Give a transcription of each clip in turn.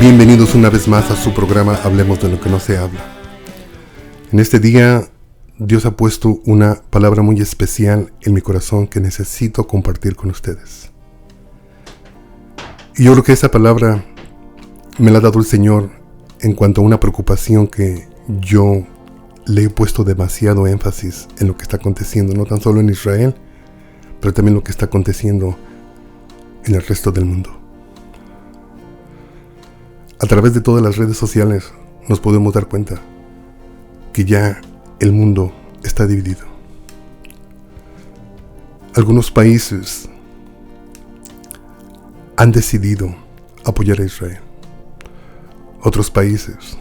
Bienvenidos una vez más a su programa Hablemos de lo que no se habla. En este día Dios ha puesto una palabra muy especial en mi corazón que necesito compartir con ustedes. Y yo creo que esa palabra me la ha dado el Señor en cuanto a una preocupación que yo le he puesto demasiado énfasis en lo que está aconteciendo, no tan solo en Israel, pero también lo que está aconteciendo en el resto del mundo. A través de todas las redes sociales nos podemos dar cuenta que ya el mundo está dividido. Algunos países han decidido apoyar a Israel. Otros países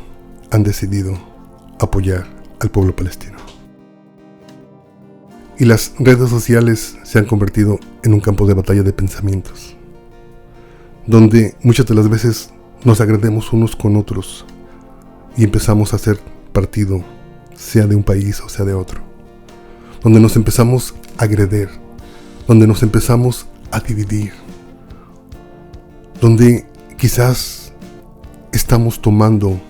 han decidido apoyar al pueblo palestino. Y las redes sociales se han convertido en un campo de batalla de pensamientos, donde muchas de las veces nos agredemos unos con otros y empezamos a hacer partido, sea de un país o sea de otro, donde nos empezamos a agredir, donde nos empezamos a dividir, donde quizás estamos tomando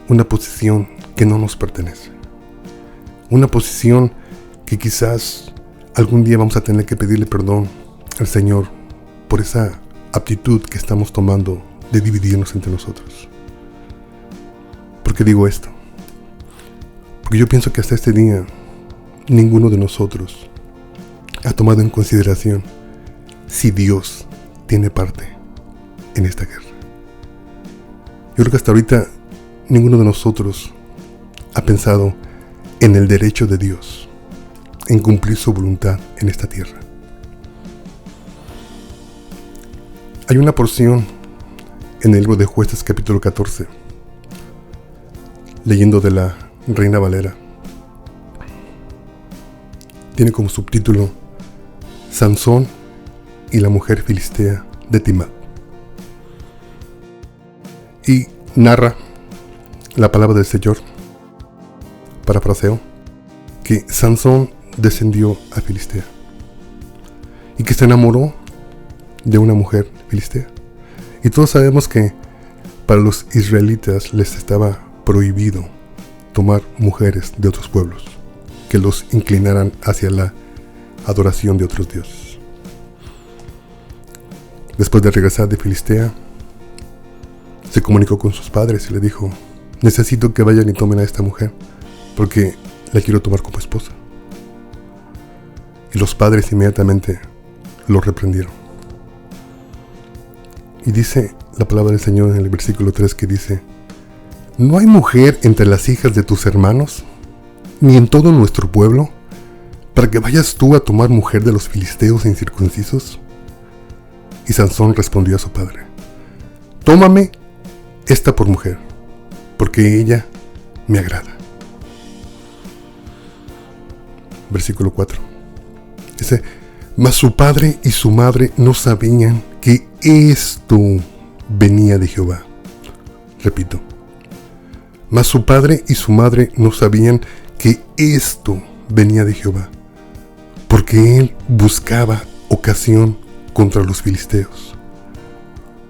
una posición que no nos pertenece, una posición que quizás algún día vamos a tener que pedirle perdón al Señor por esa actitud que estamos tomando de dividirnos entre nosotros. ¿Por qué digo esto? Porque yo pienso que hasta este día ninguno de nosotros ha tomado en consideración si Dios tiene parte en esta guerra. Yo creo que hasta ahorita ninguno de nosotros ha pensado en el derecho de Dios en cumplir su voluntad en esta tierra. Hay una porción en el libro de Jueces capítulo 14, leyendo de la Reina Valera. Tiene como subtítulo Sansón y la mujer filistea de Timnat. Y narra la palabra del Señor, parafraseo, que Sansón descendió a Filistea y que se enamoró de una mujer filistea. Y todos sabemos que para los israelitas les estaba prohibido tomar mujeres de otros pueblos que los inclinaran hacia la adoración de otros dioses. Después de regresar de Filistea, se comunicó con sus padres y le dijo: necesito que vayan y tomen a esta mujer porque la quiero tomar como esposa. Y los padres inmediatamente lo reprendieron. Y dice la palabra del Señor en el versículo 3 que dice: ¿no hay mujer entre las hijas de tus hermanos, ni en todo nuestro pueblo, para que vayas tú a tomar mujer de los filisteos incircuncisos? Y Sansón respondió a su padre: tómame esta por mujer, porque ella me agrada. Versículo 4 dice: mas su padre y su madre no sabían que esto venía de Jehová. Repito, mas su padre y su madre no sabían que esto venía de Jehová, porque él buscaba ocasión contra los filisteos,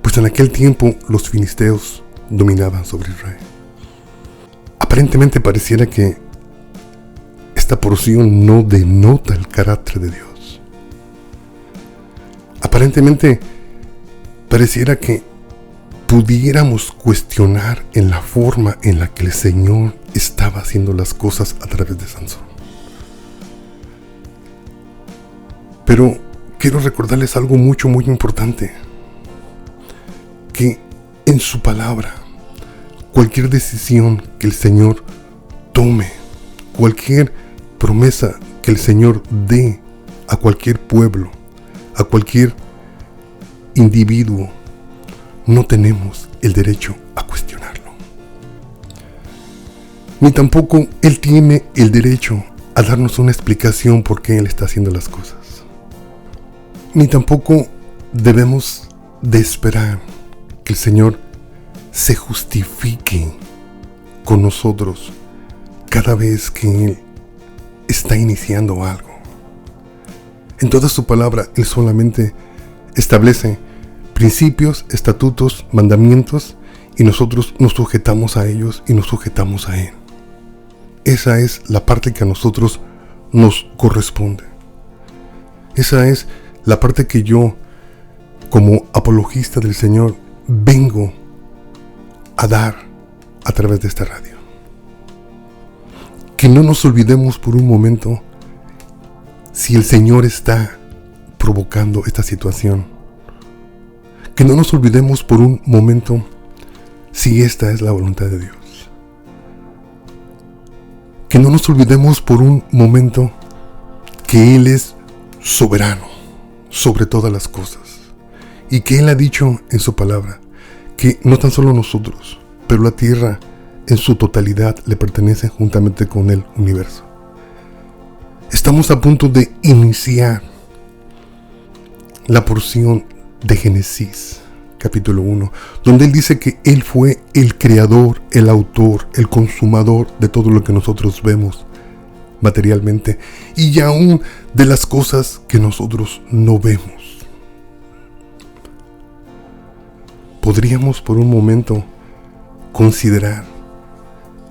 pues en aquel tiempo los filisteos dominaban sobre Israel. Aparentemente pareciera que esta porción no denota el carácter de Dios. Aparentemente pareciera que pudiéramos cuestionar en la forma en la que el Señor estaba haciendo las cosas a través de Sansón. Pero quiero recordarles algo muy importante, que en su palabra, cualquier decisión que el Señor tome, cualquier promesa que el Señor dé a cualquier pueblo, a cualquier individuo, no tenemos el derecho a cuestionarlo. Ni tampoco Él tiene el derecho a darnos una explicación por qué Él está haciendo las cosas. Ni tampoco debemos de esperar que el Señor se justifique con nosotros cada vez que Él está iniciando algo. En toda su palabra, Él solamente establece principios, estatutos, mandamientos y nosotros nos sujetamos a ellos y nos sujetamos a Él. Esa es la parte que a nosotros nos corresponde. Esa es la parte que yo, como apologista del Señor, vengo a dar a través de esta radio. Que no nos olvidemos por un momento si el Señor está provocando esta situación. Que no nos olvidemos por un momento si esta es la voluntad de Dios. Que no nos olvidemos por un momento que Él es soberano sobre todas las cosas. Y que Él ha dicho en su palabra que no tan solo nosotros, pero la tierra en su totalidad le pertenece juntamente con el universo. Estamos a punto de iniciar la porción de Génesis, capítulo 1, donde Él dice que Él fue el creador, el autor, el consumador de todo lo que nosotros vemos materialmente y aún de las cosas que nosotros no vemos. ¿Podríamos por un momento considerar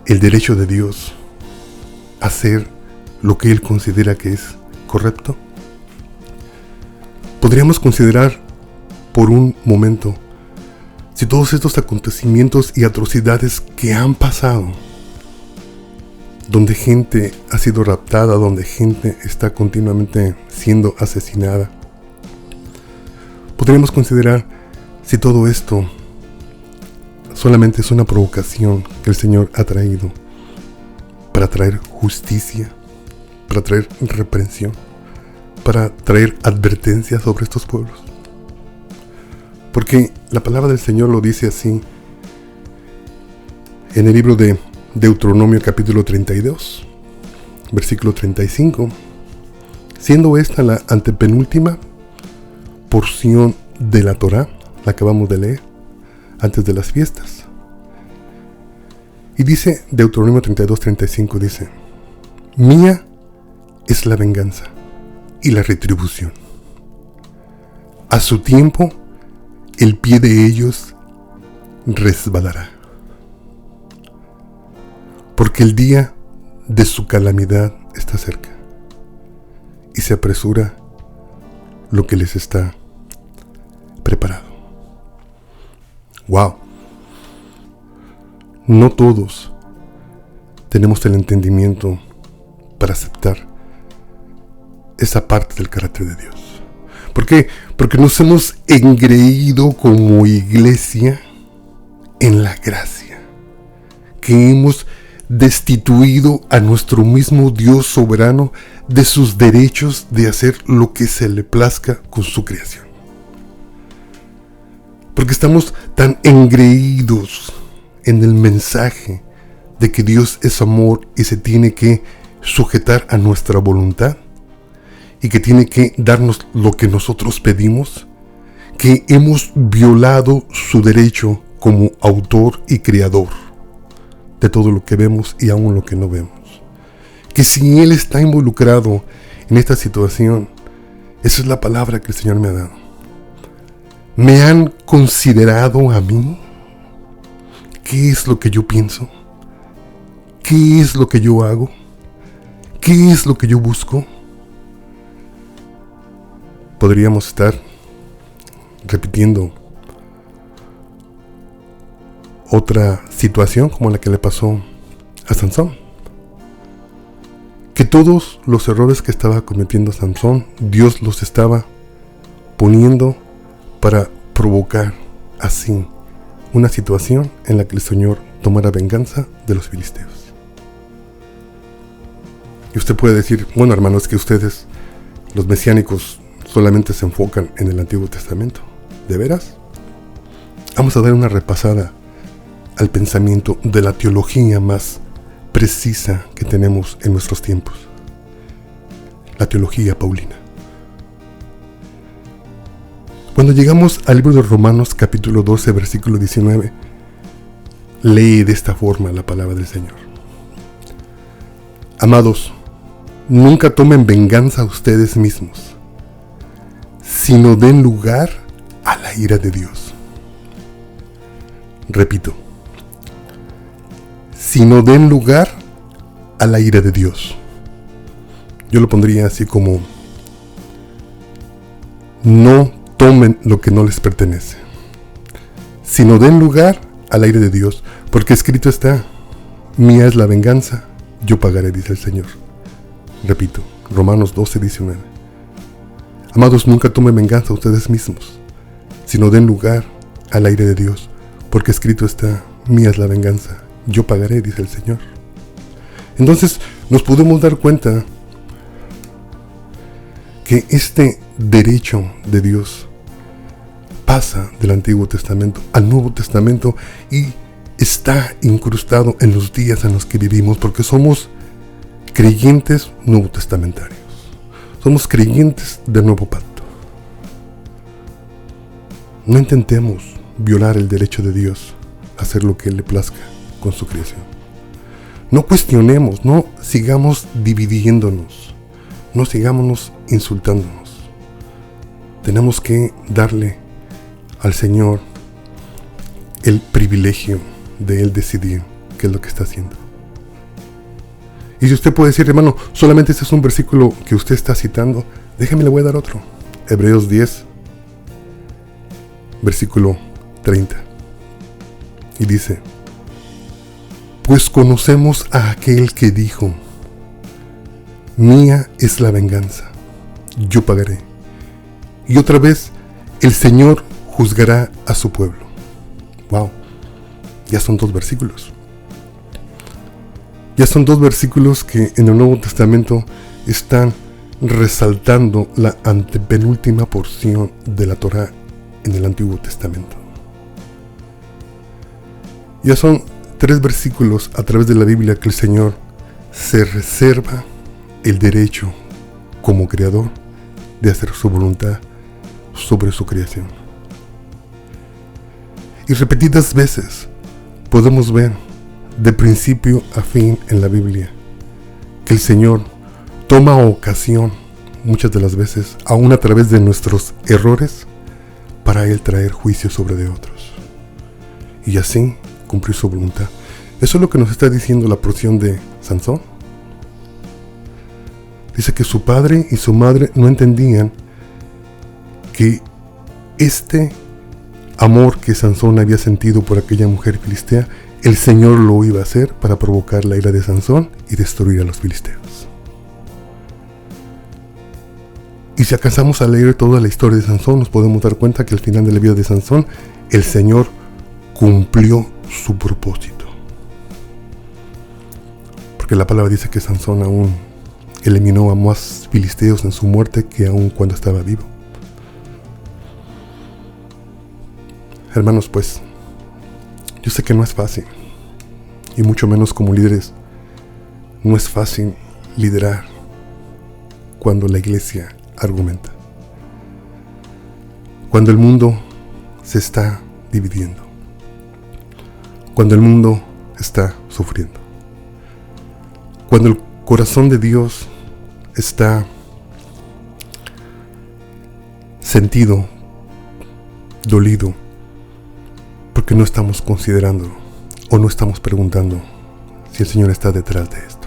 el derecho de Dios a hacer lo que Él considera que es correcto? ¿Podríamos considerar por un momento si todos estos acontecimientos y atrocidades que han pasado, donde gente ha sido raptada, donde gente está continuamente siendo asesinada, podríamos considerar si todo esto solamente es una provocación que el Señor ha traído para traer justicia, para traer reprensión, para traer advertencia sobre estos pueblos? Porque la palabra del Señor lo dice así en el libro de Deuteronomio capítulo 32, versículo 35, siendo esta la antepenúltima porción de la Torá, la acabamos de leer antes de las fiestas. Y dice Deuteronomio 32, 35, dice: mía es la venganza y la retribución. A su tiempo el pie de ellos resbalará, porque el día de su calamidad está cerca y se apresura lo que les está preparado. ¡Wow! No todos tenemos el entendimiento para aceptar esa parte del carácter de Dios. ¿Por qué? Porque nos hemos engreído como iglesia en la gracia, que hemos destituido a nuestro mismo Dios soberano de sus derechos de hacer lo que se le plazca con su creación. Porque estamos tan engreídos en el mensaje de que Dios es amor y se tiene que sujetar a nuestra voluntad y que tiene que darnos lo que nosotros pedimos, que hemos violado su derecho como autor y creador de todo lo que vemos y aún lo que no vemos. Que si Él está involucrado en esta situación, esa es la palabra que el Señor me ha dado. ¿Me han considerado a mí? ¿Qué es lo que yo pienso? ¿Qué es lo que yo hago? ¿Qué es lo que yo busco? Podríamos estar repitiendo otra situación como la que le pasó a Sansón. Que todos los errores que estaba cometiendo Sansón, Dios los estaba poniendo para provocar así una situación en la que el Señor tomara venganza de los filisteos. Y usted puede decir: bueno, hermano, es que ustedes, los mesiánicos, solamente se enfocan en el Antiguo Testamento. ¿De veras? Vamos a dar una repasada al pensamiento de la teología más precisa que tenemos en nuestros tiempos. La teología paulina. Cuando llegamos al libro de Romanos capítulo 12, versículo 19, lee de esta forma la palabra del Señor: amados, nunca tomen venganza a ustedes mismos, sino den lugar a la ira de Dios. Repito, sino den lugar a la ira de Dios. Yo lo pondría así como: no tomen lo que no les pertenece, sino den lugar a la ira de Dios, porque escrito está: mía es la venganza, yo pagaré, dice el Señor. Repito, Romanos 12:19. Amados, nunca tomen venganza ustedes mismos, sino den lugar a la ira de Dios, porque escrito está: mía es la venganza, yo pagaré, dice el Señor. Entonces nos podemos dar cuenta que este derecho de Dios pasa del Antiguo Testamento al Nuevo Testamento y está incrustado en los días en los que vivimos, porque somos creyentes nuevo testamentarios, somos creyentes del nuevo pacto. No intentemos violar el derecho de Dios a hacer lo que Él le plazca con su creación. No cuestionemos, no sigamos dividiéndonos, no sigamos insultándonos. Tenemos que darle al Señor el privilegio de Él decidir qué es lo que está haciendo. Y si usted puede decir: hermano, solamente este es un versículo que usted está citando, déjame, le voy a dar otro. Hebreos 10, versículo 30. Y dice: pues conocemos a aquel que dijo: mía es la venganza, yo pagaré. Y otra vez, el Señor juzgará a su pueblo. Wow, ya son 2 versículos. Ya son 2 versículos que en el Nuevo Testamento están resaltando la antepenúltima porción de la Torá en el Antiguo Testamento. Ya son 3 versículos a través de la Biblia que el Señor se reserva el derecho como creador de hacer su voluntad sobre su creación. Y repetidas veces podemos ver de principio a fin en la Biblia que el Señor toma ocasión, muchas de las veces, aún a través de nuestros errores, para Él traer juicio sobre de otros y así cumplir su voluntad. Eso es lo que nos está diciendo la porción de Sansón. Dice que su padre y su madre no entendían que este amor que Sansón había sentido por aquella mujer filistea, el Señor lo iba a hacer para provocar la ira de Sansón y destruir a los filisteos. Y si alcanzamos a leer toda la historia de Sansón, nos podemos dar cuenta que al final de la vida de Sansón, el Señor cumplió su propósito. Porque la palabra dice que Sansón aún eliminó a más filisteos en su muerte que aún cuando estaba vivo. Hermanos, pues, yo sé que no es fácil, y mucho menos como líderes, no es fácil liderar cuando la iglesia argumenta, cuando el mundo se está dividiendo, cuando el mundo está sufriendo, cuando el corazón de Dios está sentido, dolido, porque no estamos considerando o no estamos preguntando si el Señor está detrás de esto.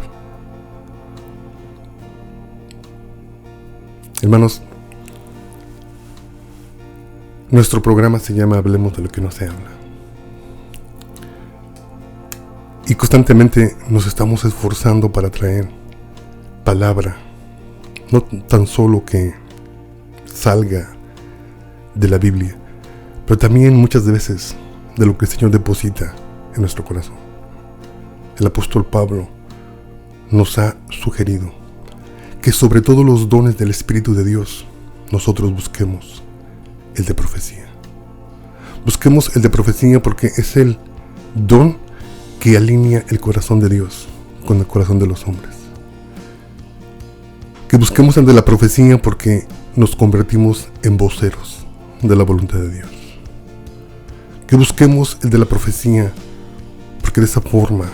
Hermanos, nuestro programa se llama Hablemos de lo que no se habla. Y constantemente nos estamos esforzando para traer palabra, no tan solo que salga de la Biblia, pero también muchas veces de lo que el Señor deposita en nuestro corazón. El apóstol Pablo nos ha sugerido que sobre todos los dones del Espíritu de Dios, nosotros busquemos el de profecía. Busquemos el de profecía porque es el don que alinea el corazón de Dios con el corazón de los hombres. Que busquemos el de la profecía porque nos convertimos en voceros de la voluntad de Dios. Que busquemos el de la profecía porque de esa forma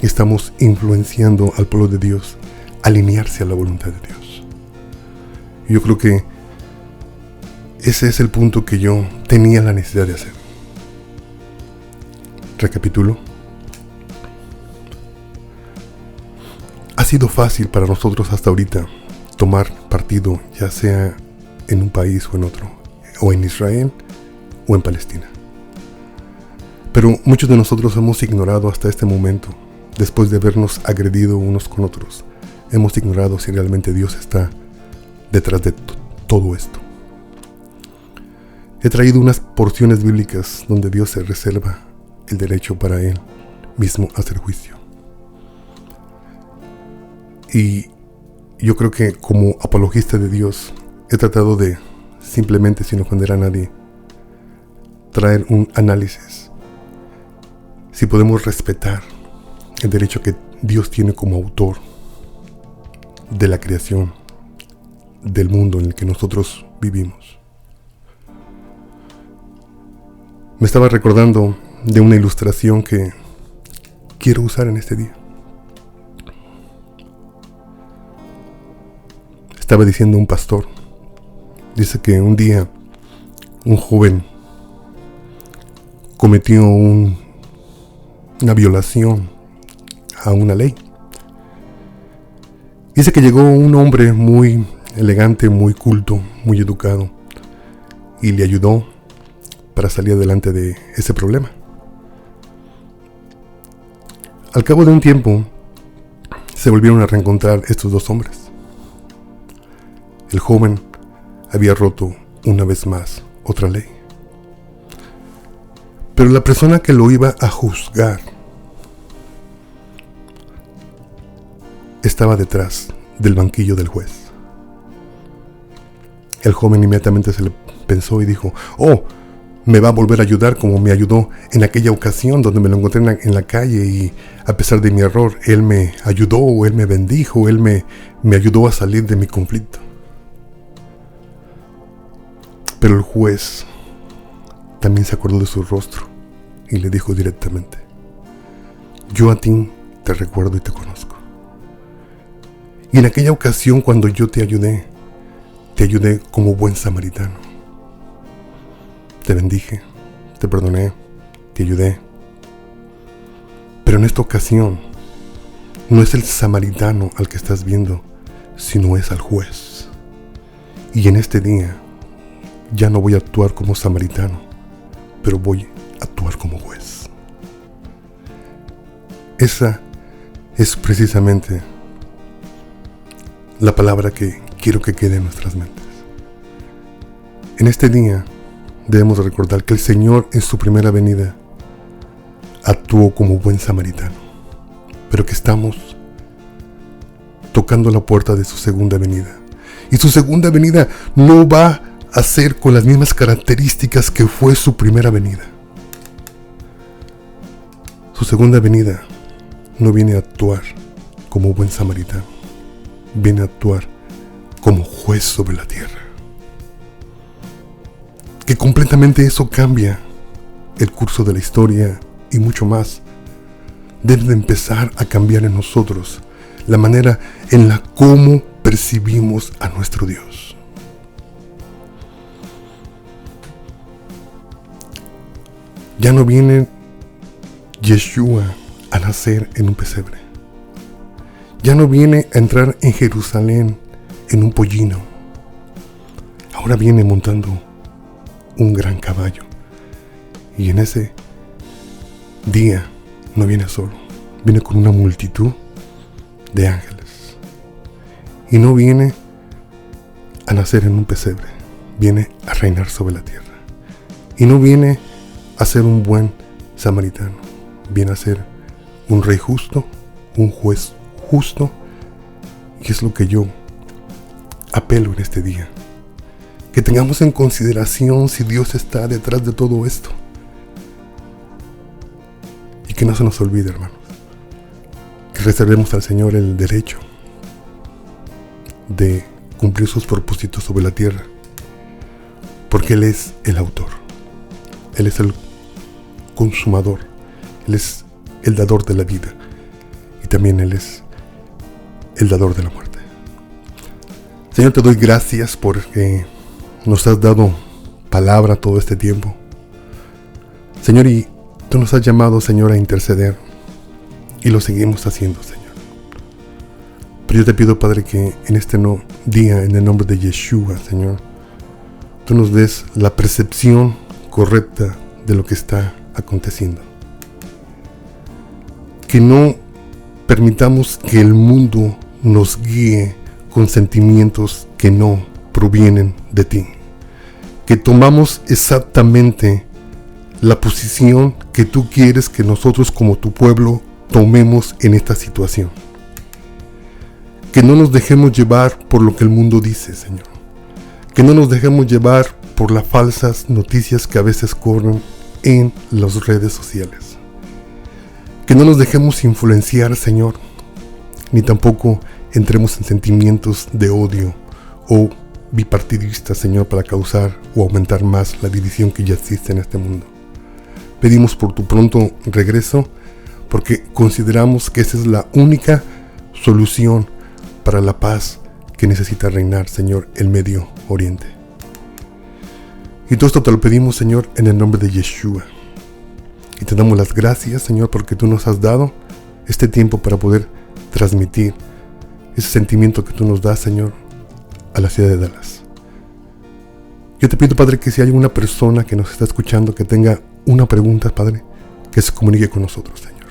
estamos influenciando al pueblo de Dios a alinearse a la voluntad de Dios. Y yo creo que ese es el punto que yo tenía la necesidad de hacer. Recapitulo. sido fácil para nosotros hasta ahorita tomar partido, ya sea en un país o en otro, o en Israel o en Palestina. Pero muchos de nosotros hemos ignorado hasta este momento, después de habernos agredido unos con otros, hemos ignorado si realmente Dios está detrás de todo esto. He traído unas porciones bíblicas donde Dios se reserva el derecho para Él mismo a hacer juicio. Y yo creo que como apologista de Dios he tratado de, simplemente sin ofender a nadie, traer un análisis. Si podemos respetar el derecho que Dios tiene como autor de la creación, del mundo en el que nosotros vivimos. Me estaba recordando de una ilustración que quiero usar en este día. Estaba diciendo un pastor, dice que un día un joven cometió una violación a una ley. Dice que llegó un hombre muy elegante, muy culto, muy educado y le ayudó para salir adelante de ese problema. Al cabo de un tiempo se volvieron a reencontrar estos dos hombres. El joven había roto una vez más otra ley. Pero la persona que lo iba a juzgar estaba detrás del banquillo del juez. El joven inmediatamente se le pensó y dijo: oh, me va a volver a ayudar como me ayudó en aquella ocasión donde me lo encontré en la calle, y a pesar de mi error, él me ayudó, o él me bendijo, él me ayudó a salir de mi conflicto. Pero el juez también se acordó de su rostro y le dijo directamente: yo a ti te recuerdo y te conozco. Y en aquella ocasión cuando yo te ayudé como buen samaritano. Te bendije, te perdoné, te ayudé. Pero en esta ocasión no es el samaritano al que estás viendo, sino es al juez. Y en este día ya no voy a actuar como samaritano, pero voy a actuar como juez. Esa es precisamente la palabra que quiero que quede en nuestras mentes. En este día debemos recordar que el Señor en su primera venida actuó como buen samaritano, pero que estamos tocando la puerta de su segunda venida. Y su segunda venida no va a ser con las mismas características que fue su primera venida. Su segunda venida no viene a actuar como buen samaritano, viene a actuar como juez sobre la tierra. Que completamente eso cambia el curso de la historia y mucho más. Debe de empezar a cambiar en nosotros la manera en la cómo percibimos a nuestro Dios. Ya no viene Yeshua a nacer en un pesebre. Ya no viene a entrar en Jerusalén en un pollino. Ahora viene montando un gran caballo. Y en ese día no viene solo, viene con una multitud de ángeles. Y no viene a nacer en un pesebre, viene a reinar sobre la tierra. Y no viene a ser un buen samaritano, viene a ser un rey justo, un juez justo. Y es lo que yo apelo en este día, que tengamos en consideración si Dios está detrás de todo esto, y que no se nos olvide, hermanos, que reservemos al Señor el derecho de cumplir sus propósitos sobre la tierra, porque Él es el autor, Él es el consumador, Él es el dador de la vida, y también Él es el dador de la muerte. Señor, te doy gracias porque nos has dado palabra todo este tiempo, Señor, y tú nos has llamado, Señor, a interceder, y lo seguimos haciendo, Señor. Pero yo te pido, Padre, que en este día, en el nombre de Yeshua, Señor, tú nos des la percepción correcta de lo que está aconteciendo. Que no permitamos que el mundo nos guíe con sentimientos que no provienen de ti. Que tomamos exactamente la posición que tú quieres que nosotros como tu pueblo tomemos en esta situación. Que no nos dejemos llevar por lo que el mundo dice, Señor. Que no nos dejemos llevar por las falsas noticias que a veces corren en las redes sociales. Que no nos dejemos influenciar, Señor, ni tampoco entremos en sentimientos de odio o bipartidistas, Señor, para causar o aumentar más la división que ya existe en este mundo. Pedimos por tu pronto regreso, porque consideramos que esa es la única solución para la paz que necesita reinar, Señor, el Medio Oriente. Y todo esto te lo pedimos, Señor, en el nombre de Yeshua. Y te damos las gracias, Señor, porque tú nos has dado este tiempo para poder transmitir ese sentimiento que tú nos das, Señor, a la ciudad de Dallas. Yo te pido, Padre, que si hay una persona que nos está escuchando que tenga una pregunta, Padre, que se comunique con nosotros, Señor.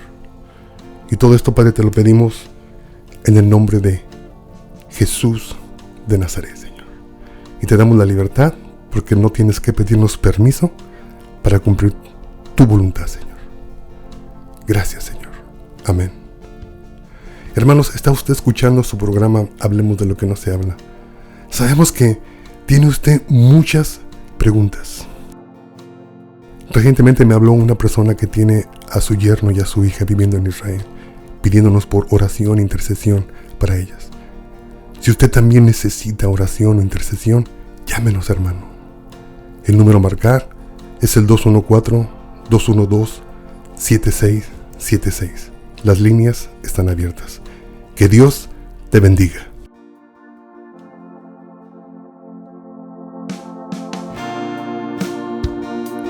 Y todo esto, Padre, te lo pedimos en el nombre de Jesús de Nazaret, Señor. Y te damos la libertad porque no tienes que pedirnos permiso para cumplir tu voluntad, Señor. Gracias, Señor. Amén. Hermanos, ¿está usted escuchando su programa Hablemos de lo que no se habla? Sabemos que tiene usted muchas preguntas. Recientemente me habló una persona que tiene a su yerno y a su hija viviendo en Israel, pidiéndonos por oración e intercesión para ellas. Si usted también necesita oración o intercesión, llámenos, hermano. El número a marcar es el 214-212-7676. Las líneas están abiertas. Que Dios te bendiga.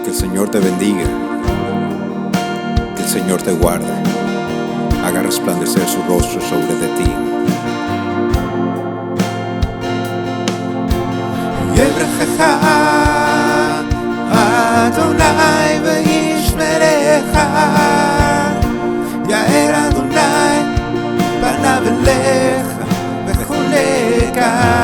Que el Señor te bendiga. Que el Señor te guarde. Haga resplandecer su rostro sobre de ti. יברכך אדוני וישמרך, יאר אדוני פניו אליך וחונקה.